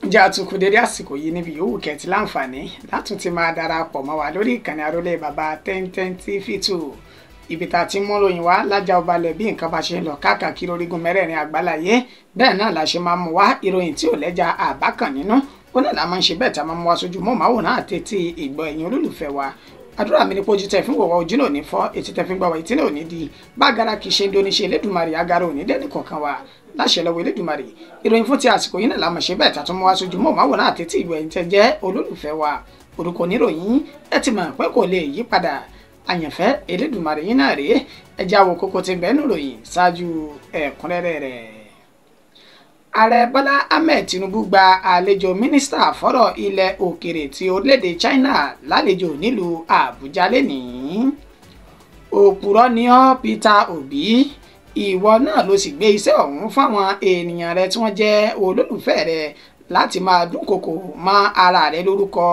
Ǹjẹ́ àtúnkù dédé àsìkò yìí níbi yòówù kẹ́tì láǹfààní látún ti máa darapọ̀ mọ́ wa lórí ìkànnì àrólé bàbá 1010 TV2 ibi tá a ti mú ròyìn wá lájà ọbalẹ̀ bí nǹkan bá ṣe ń lọ káàkiri orígun mẹ́rẹ̀ẹ̀rin àgbáláyé bẹ́ẹ̀ náà la ṣe máa mú wá ìròyìn tí ò lẹ́jà àbákan nínú ó náà la máa ń ṣe bẹ́ẹ̀ tá a máa mú wá sójú mọ́ màwòrán àtẹ̀tí ìgbọ́ ẹ̀yin olólùfẹ́ wa àdúrà mi ni pé ojú tẹ fún wọ̀wọ́ ojú náà ní fọ́ etí tẹ fi gbọ́ wa etí náà ò ní di bágara kì í ṣe ń dóní ṣe Elédùmarè agara ò ní dẹ́nì kọ̀ọ̀kan wa láṣẹ lọ́wọ́ Elédùmarè ìròyìn fún ti àsìkò yìí náà la mọ̀ ṣe bẹ́ẹ̀ tàtún mọ́ wá sójú mọ́ màwòrán àtẹ̀tí ìgbọ́ ẹ̀yin tẹ jẹ́ olólùfẹ́ wa orúkọ oníròyìn ẹ ti mọ̀ pé kò lè yí padà àyànfẹ́ Elédùmarè yín náà rèé ẹ já wo kókó tí ń bẹ nínú ìròyìn ṣáájú ẹ̀kúnrẹ́rẹ́ rẹ̀. Ààrẹ Bọ́lá Ahmed Tinubu gba àlejò mínísítà fọ́rọ̀ ilẹ̀ òkèrè ti orílẹ̀-èdè China lálejò nílùú Àbújá lénìí. Òpùrọ́ ni ọ́ Peter Obi ìwọ náà ló sì gbé iṣẹ́ ọ̀hún fáwọn ènìyàn rẹ tí wọ́n jẹ́ olólùfẹ́ rẹ láti máa dúnkokò mọ́ ara rẹ lórúkọ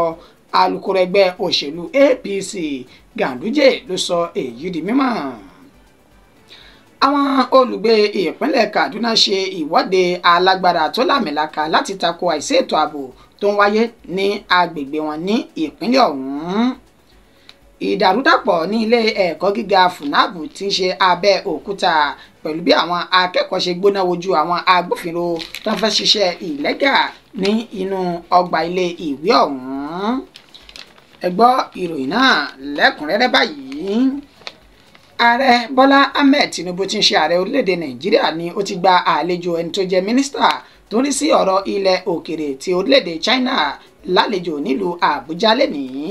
alukoro ẹgbẹ́ òṣèlú APC Ganduje ló sọ èyí di mímọ̀. Àwọn olùgbé ìpínlẹ̀ Kaduna ṣe ìwọ́de alágbára tó lámìlaka láti tako àìsí ètò ààbò tó ń wáyé ní agbègbè wọn ní ìpínlẹ̀ ọ̀hún. Ìdàrúdàpọ̀ ní ilé ẹ̀kọ́ gíga FUNAB tí ń ṣe Abẹ́òkúta pẹ̀lú bí àwọn akẹ́kọ̀ọ́ ṣe gbóná wojú àwọn agbófinró tó ń fẹ́ ṣiṣẹ́ ìlẹ́gà ní inú ọgbà ilé ìwé ọ̀hún. Ẹ gbọ́ ìròyìn náà lẹ́kùnrẹ́rẹ́ báyìí. Ààrẹ Bọ́lá Ahmed Tinubu tí ń ṣe ààrẹ orílẹ̀-èdè Nàìjíríà ni ó ti gba àlejò ẹni tó jẹ́ mínísítà tó ń rí sí ọ̀rọ̀ ilẹ̀ òkèrè ti orílẹ̀-èdè China lálejò nílùú Àbújá lénìí.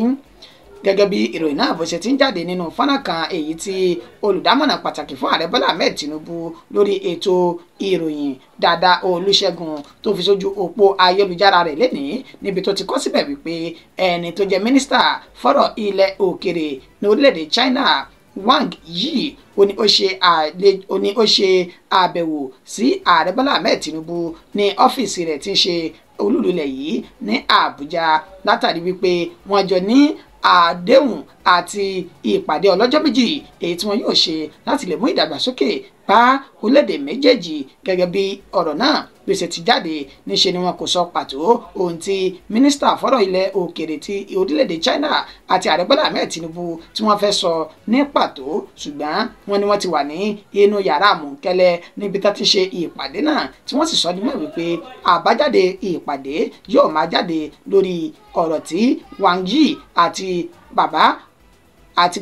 Gẹ́gẹ́ bí ìròyìn náà bó ṣe ti ń jáde nínú fọ́nrán kan èyí tí olùdámọ̀ràn pàtàkì fún ààrẹ Bọ́lá Ahmed Tinubu lórí ètò ìròyìn Dàda Olúṣẹ́gun tó fi sójú òpó ayélujára rẹ̀ lénìí níbi tó ti kọ síbẹ̀ wípé ẹni tó jẹ́ mínísítà fọ́rọ̀ ilẹ̀ òkèrè ní orílẹ̀-èdè China Wang Yi ó ní ó ṣe àbẹ̀wò sí ààrẹ Bọ́lá Ahmed Tinubu ní ọ́fíìsì rẹ̀ tí ń ṣe olúùlú ilẹ̀ yìí ní Àbújá látàrí wípé wọ́n jọ ní àdéhùn àti ìpàdé ọlọ́jọ́ méjì èyí tí wọ́n yóò ṣe láti lè mú ìdàgbàsókè bá orílẹ̀-èdè méjèèjì gẹ́gẹ́ bí ọ̀rọ̀ náà bí ó ṣe ti jáde níṣe ni wọn kò sọ pàtó ohun tí mínísítà fọ́rọ̀ ilẹ̀ òkèrè ti orílẹ̀-èdè China àti ààrẹ Bọ́lá Ahmed Tinubu tí wọ́n fẹ́ sọ ní pàtó ṣùgbọ́n wọ́n ní wọ́n ti wà ní inú yàrá àmúkẹ́lẹ́ níbi tá ti ṣe ìpàdé náà tí wọ́n sì sọ nímọ̀ wípé àbájáde ìpàdé yóò máa jáde lórí ọ̀rọ̀ tí Wang Yi àti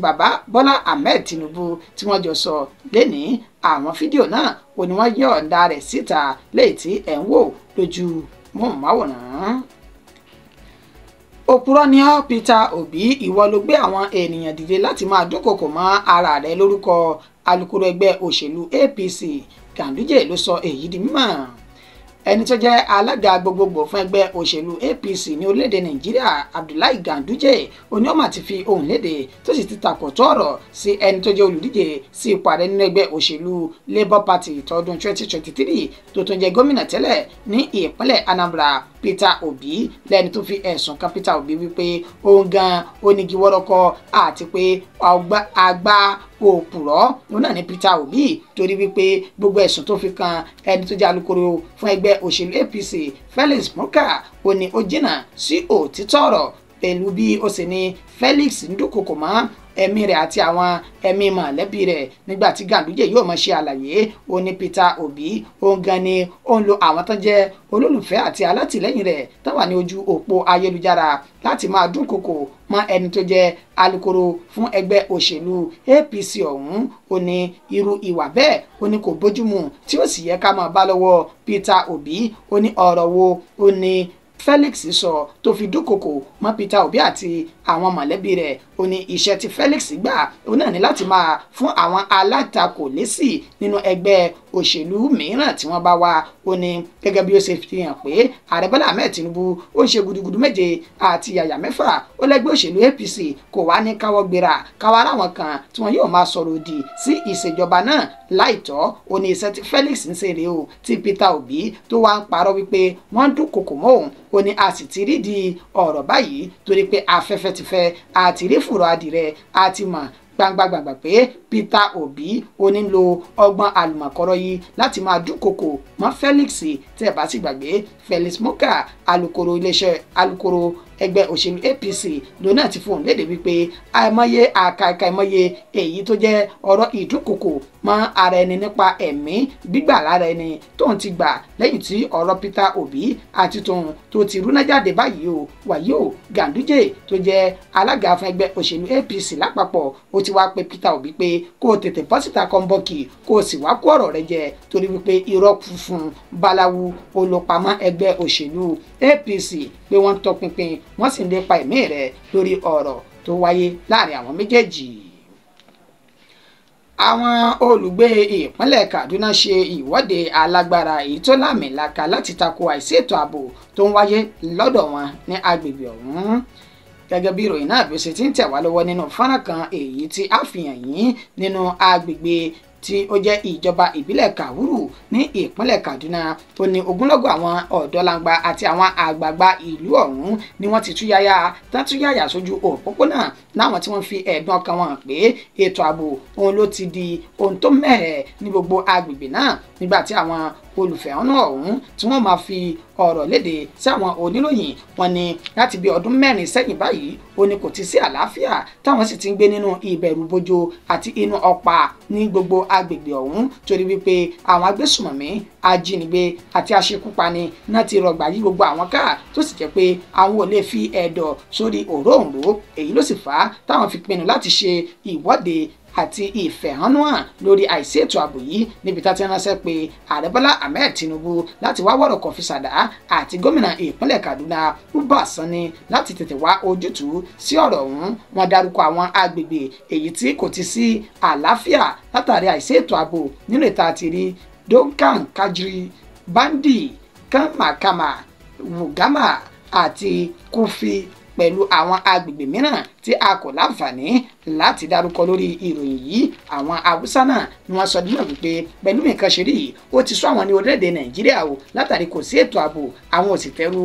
bàbá Bọ́lá Ahmed Tinubu tí wọ́n jọ sọ lénìí. Àwọn fídíò náà ò ní wọ́n yọ̀ǹda rẹ̀ síta léyìí tí ẹ̀ ń wò lójú móhùnmáwòrán. Òpùrọ́ ni ọ́ Peter Obi ìwọ ló gbé àwọn ènìyàn dìde láti máa dúnkokò mọ́ ara rẹ̀ lórúkọ alukoro ẹgbẹ́ òṣèlú APC Ganduje ló sọ èyí di mímọ̀. Ẹni tó jẹ́ alága gbogbogbò fún ẹgbẹ́ òṣèlú APC ní orílẹ̀-èdè Nàìjíríà Abdullahi Ganduje oníọ̀mà ti fi ohùn léde tó sì ti takòtò ọ̀rọ̀ sí ẹni tó jẹ́ olùdíje sí ipò ààrẹ nínú ẹgbẹ́ òṣèlú Labour Party tọdún 2023 tó tún jẹ́ gómìnà tẹ́lẹ̀ ní ìpínlẹ̀ Anambra Peter Obi lẹ́ni tó fi ẹ̀sùn kan Peter Obi wípé òun gan onígiwọ́rọ́kọ àti pé àgbà òpùrọ́ òun náà ní Peter Obi torí wípé gbogbo ẹ̀sùn tó fi kan ẹni tó jẹ́ alukoro fún ẹgbẹ́ òṣèlú APC Felix Morka ó ní ó jìnnà sí òtítọ́ ọ̀rọ̀ pẹ̀lú bí ó sì ní Felix ń dúnkokò mọ́ ẹ̀mí rẹ̀ àti àwọn ẹ̀mí mọ̀lẹ́bí rẹ̀ nígbà tí Ganduje yóò máa ṣe àlàyé ó ní Peter Obi òun gan ni ó ń lo àwọn tó jẹ́ olólùfẹ́ àti alátìlẹ́yìn rẹ̀ tó wà ní ojú òpó ayélujára láti máa dúnkokò mọ́ ẹni tó jẹ́ alukoro fún ẹgbẹ́ òṣèlú APC ọ̀hún ó ní irú ìwà bẹ́ẹ̀ ó ní kò bójúmu tí ó sì yẹ ká máa bá lọ́wọ́ Peter Obi ó ní ọ̀rọ̀ wo ó ní Felix sọ tó fi dúnkokò mọ́ Peter Obi àti àwọn mọ̀lẹ́bí rẹ̀ ó ní iṣẹ́ tí Felix gbà ó náà ní láti máa fún àwọn alátakò lésì nínú ẹgbẹ́ òṣèlú mìíràn tí wọ́n bá wá ó ní gẹ́gẹ́ bí ó ṣe fi hàn pé ààrẹ Bọ́lá Ahmed Tinubu ó ń ṣe gudugudu méje àti yàyà mẹ́fà ó lẹ́gbẹ́ òṣèlú APC kò wá ní káwọ́ gbéra káwọ́ ara wọn kan tí wọ́n yóò máa sọ̀rọ̀ òdì sí ìṣèjọba náà láìtọ́ ó ní iṣẹ́ tí Felix ń ṣeré o tí Peter Obi tó wá ń parọ́ wípé wọ́n ń dúnkokò mọ́ òun ó ní a sì ti rí di ọ̀rọ̀ báyìí torí pé afẹ́fẹ́ ti fẹ́ àti rí fùrọ̀ adìrẹ àti mọ̀ gbangba pé Peter Obi ó ní lo ọgbọ́n àlùmọ̀kọ́rọ́ yìí láti máa dúnkokò mọ́ Felix tẹ́ ẹ bá sì gbàgbé Felix Moka alukoro ẹgbẹ́ òṣèlú APC lòun náà ti fohùn léde wípé àìmọye àìmọye èyí tó jẹ́ ọ̀rọ̀ ìdúnkokò mọ́ ara ẹni nípa ẹ̀mí gbígbà lára ẹni tóun ti gbà lẹ́yìn tí ọ̀rọ̀ Peter Obi àti tóun tó ti rúná jáde báyìí o wàyí o Ganduje tó jẹ́ alága fún ẹgbẹ́ òṣèlú APC lápapọ̀ ó ti wá pe Peter Obi pé kó o tètè bọ́ síta kọ́ńbọ́ọ̀kì kó o sì wá kó ọ̀rọ̀ rẹ jẹ torí wípé irọ́ funfun báláwu olùpamọ́ ẹgbẹ́ òṣèlú APC pé wọ́n ń tọpinpin wọ́n sì ń lépa ẹ̀mí rẹ̀ lórí ọ̀rọ̀ tó wáyé láàrin àwọn méjèèjì. Àwọn olùgbé ìpínlẹ̀ Kaduna ṣe ìwọ́de alágbára èyí tó láàmìlaka láti tako àìsí ètò ààbò tó ń wáyé lọ́dọ̀ wọn ní agbègbè ọ̀hún. Gẹ́gẹ́ bí ìròyìn náà bí ó ṣe ti ń tẹ̀ wá lọ́wọ́ nínú fọ́nrán kan èyí tí a fi hàn yín nínú agbègbè tí ó jẹ́ ìjọba ìbílẹ̀ Kawuru ní ìpínlẹ̀ Kaduna tó ní ogunlọ́gọ̀ àwọn ọ̀dọ́langba àti àwọn àgbààgbà ìlú ọ̀hún ni wọ́n ti túyáyà sójú òpópónà láwọn tí wọ́n fi ẹ̀dùn ọkàn wọn pé ètò ààbò òun ló ti di ohun tó mẹ́hẹ̀ ní gbogbo agbègbè náà nígbà tí àwọn olùfẹ̀hónú ọ̀hún tí wọ́n máa fi ọ̀rọ̀ léde sí àwọn oníròyìn wọn ni láti bí ọdún 4 sẹ́yìn báyìí ó ní kò ti sí àlàáfíà táwọn sì ti ń gbé nínú ìbẹ̀rù bojo àti inú ọ̀pá ní gbogbo agbègbè ọ̀hún torí wípé àwọn agbésùmọ̀mí ajínigbé àti aṣekúpani náà ti rọgbà yí gbogbo àwọn ká tó sì jẹ́ pé àwọn ò lè fi ẹ̀dọ̀ sórí òróǹro èyí ló sì fà á táwọn fi pinnu láti ṣe ìwọ́de àti ìfẹ̀hónúhàn lórí àìsí ètò ààbò yìí níbi tá ti ránṣẹ́ pé ààrẹ Bọ́lá Ahmed Tinubu láti wá wọ̀rọ̀ kan fi ṣàdá àti gómìnà ìpínlẹ̀ Kaduna Uba Sani láti tètè wá ojútùú sí ọ̀rọ̀ ọ̀hún. Wọ́n dárúkọ àwọn agbègbè èyí tí kò ti sí àlàáfíà látàrí àìsí ètò ààbò nínú ìta àti rí Donkan Kajiri Bandi Kamakama Wugama àti Kufi pẹ̀lú àwọn agbègbè mìíràn tí a kò láǹfààní láti dárúkọ lórí ìròyìn yìí. Àwọn Haúsá náà ni wọ́n sọ dímọ̀ wípé pẹ̀lú nǹkan ṣe rí yìí ó ti sọ àwọn ní orílẹ̀-èdè Nàìjíríà o látàrí kò sí ètò ààbò àwọn òsìtẹ́rù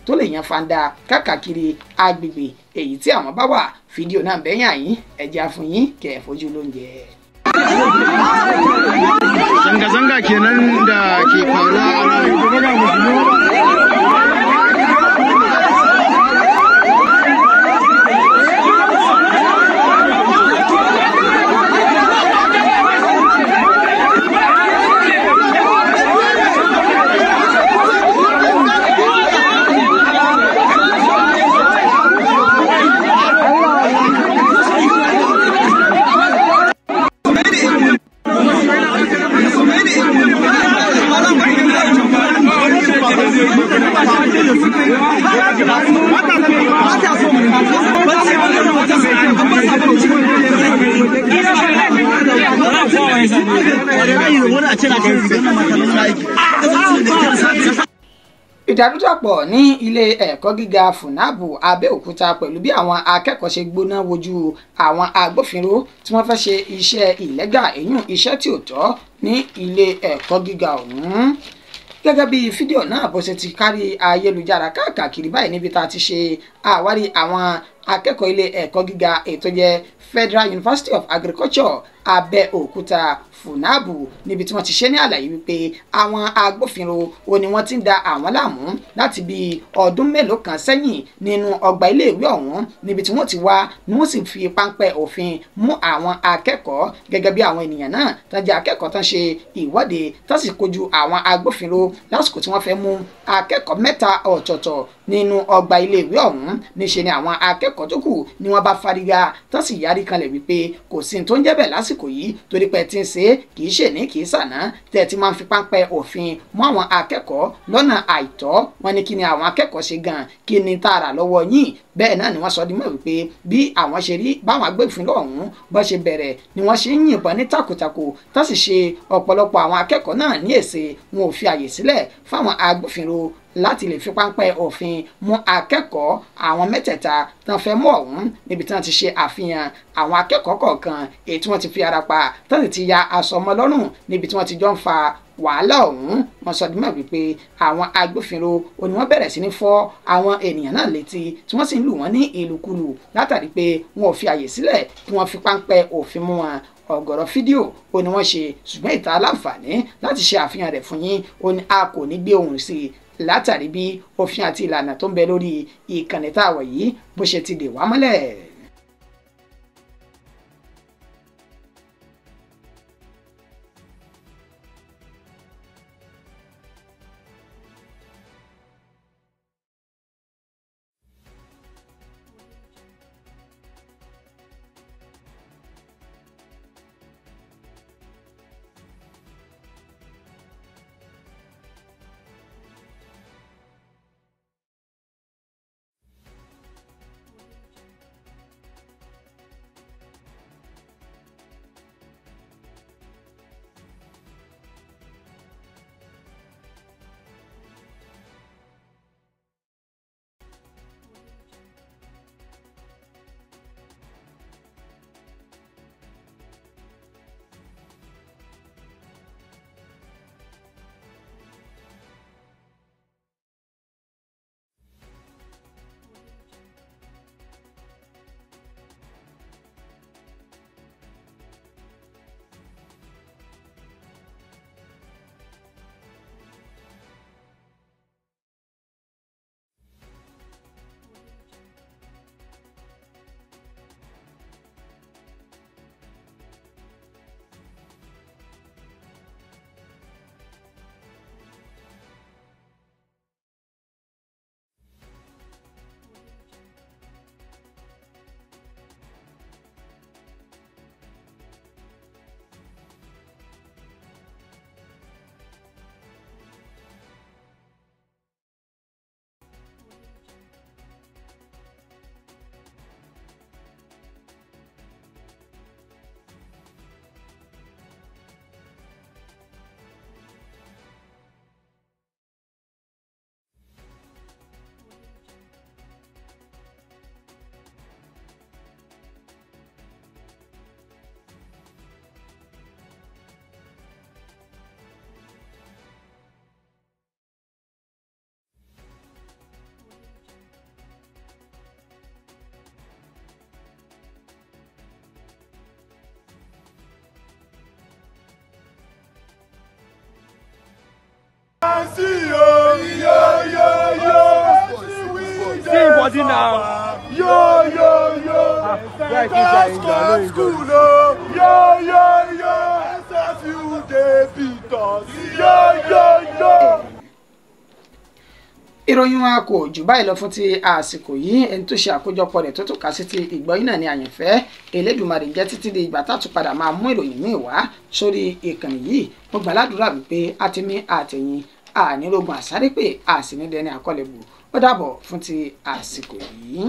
tó lè yan fanda káàkiri agbègbè èyí tí àwọn bá wà. Fídíò náà bẹ́yìn àyín ẹ̀jẹ̀ fún yín kẹ́ ẹ̀ fojú lóúnjẹ. Zanga-zanga kenan da ke faruwa ìdàrúdàpọ̀ ní ilé ẹ̀kọ́ gíga Funabu Abẹ́òkúta pẹ̀lú bí àwọn akẹ́kọ̀ọ́ ṣe gbóná wojú àwọn agbófinró tí wọ́n fẹ́ ṣe iṣẹ́ ìlẹ́gà èyún iṣẹ́ tí ò tọ́ ní ilé ẹ̀kọ́ gíga ọ̀hún. Gẹ́gẹ́ bí fídíò náà bó ṣe ti kárí ayélujára káàkiri báyìí níbi tá a ti ṣe àwárí àwọn akẹ́kọ̀ọ́ ilé ẹ̀kọ́ gíga ètò jẹ́ Federal University of Agriculture Abẹ́òkúta Funabu níbi tí wọ́n ti ṣe ní àlàyé wípé àwọn agbófinró ó ní wọ́n ti ń da àwọn láàmú láti bí ọdún mélòó kan sẹ́yìn nínú ọgbà iléèwé ọ̀hún níbi tí wọ́n ti wá ni wọ́n sì fi páńpẹ́ òfin mú àwọn akẹ́kọ̀ọ́ gẹ́gẹ́ bí àwọn ènìyàn náà tó jẹ́ akẹ́kọ̀ọ́ tán ṣe ìwọ́de tó sì kojú àwọn agbófinró lásìkò tí wọ́n fẹ́ mú akẹ́kọ̀ọ́ 3 ọ̀tọ̀ọ̀tọ̀ nínú ọgbà iléèwé ọ̀hún. níṣe ni àwọn akẹ́kọ̀ọ́ tó kù ni wọ́n bá fárígá tó sì yarí kanlẹ̀ wípé kò sí tó ń jẹ́ bẹ́ẹ̀ lásìkò yìí torí pé tí ń ṣe kì í ṣe ní kì í ṣàná tẹ́ ti máa ń fi páńpẹ́ òfin mú àwọn akẹ́kọ̀ọ́ lọ́nà àìtọ́. wọ́n ní kí ni àwọn akẹ́kọ̀ọ́ ṣe gan kí ni tààrà lọ́wọ́ yín. bẹ́ẹ̀ náà ni wọ́n sọ di mọ̀ wípé bí àwọn ṣe rí báwọn agbófinró ọ̀hún bó ṣe bẹ̀rẹ̀ ni wọ́n ṣe ń yìnbọn ní takòtakò tó sì ṣe ọ̀pọ̀lọpọ̀ àwọn akẹ́kọ̀ọ́ náà ní èsè wọn ò fi àyè sílẹ̀ fáwọn agbófinró láti lè fi páńpẹ́ òfin mú akẹ́kọ̀ọ́ àwọn mẹ́tẹ̀ẹ̀ta tán fẹ́ mú ọ̀hún níbi tí wọ́n ti ṣe àfihàn àwọn akẹ́kọ̀ọ́ kọ̀ọ̀kan èyí tí wọ́n ti fi ara pa tán sì ti ya aṣọ ọmọ lọ́rùn níbi tí wọ́n ti jọ ń fa wàhálà ọ̀hún wọ́n sọ dímọ̀ wípé àwọn agbófinró ni wọ́n bẹ̀rẹ̀ sí ní fọ́ àwọn ènìyàn náà létí tí wọ́n sì ń lù wọ́n ní ìlùkulù látàrí pé wọn ò fi àyè sílẹ̀ kí wọ́n fi páńpẹ́ òfin mú wọn. ọ̀gọ̀rọ̀ fídíò ni wọ́n ṣe ṣùgbọ́n ìta aláǹfààní láti ṣe àfihàn rẹ̀ fún yín ni a kò ní gbé ohùn sí i látàrí bí òfin àti ìlànà tó ń bẹ lórí ìkànnì tá a wà yìí bó ṣe ti dè wá mọ́lẹ̀. Body now. Yo, yo, yo. School, yo, yo, yo. SFU Davidos. Yo, yo, yo. ìròyìn wa kò jù báyìí lọ fún ti àsìkò yìí ẹni tó ṣe àkójọpọ̀ rẹ̀ tó tún kà sí ti ìgbọ́yìn náà ní àyànfẹ́ Elédùmarè jẹ́ títí di ìgbà tá a tún padà máa mú ìròyìn míì wá sórí ìkànnì yìí mo gbà ládùúrà wípé a ti ní àtẹ̀yìn ànírógun àsárépè àsìnídẹ́ni àkọlẹ̀bù ó dàbọ̀ fún ti àsìkò yìí.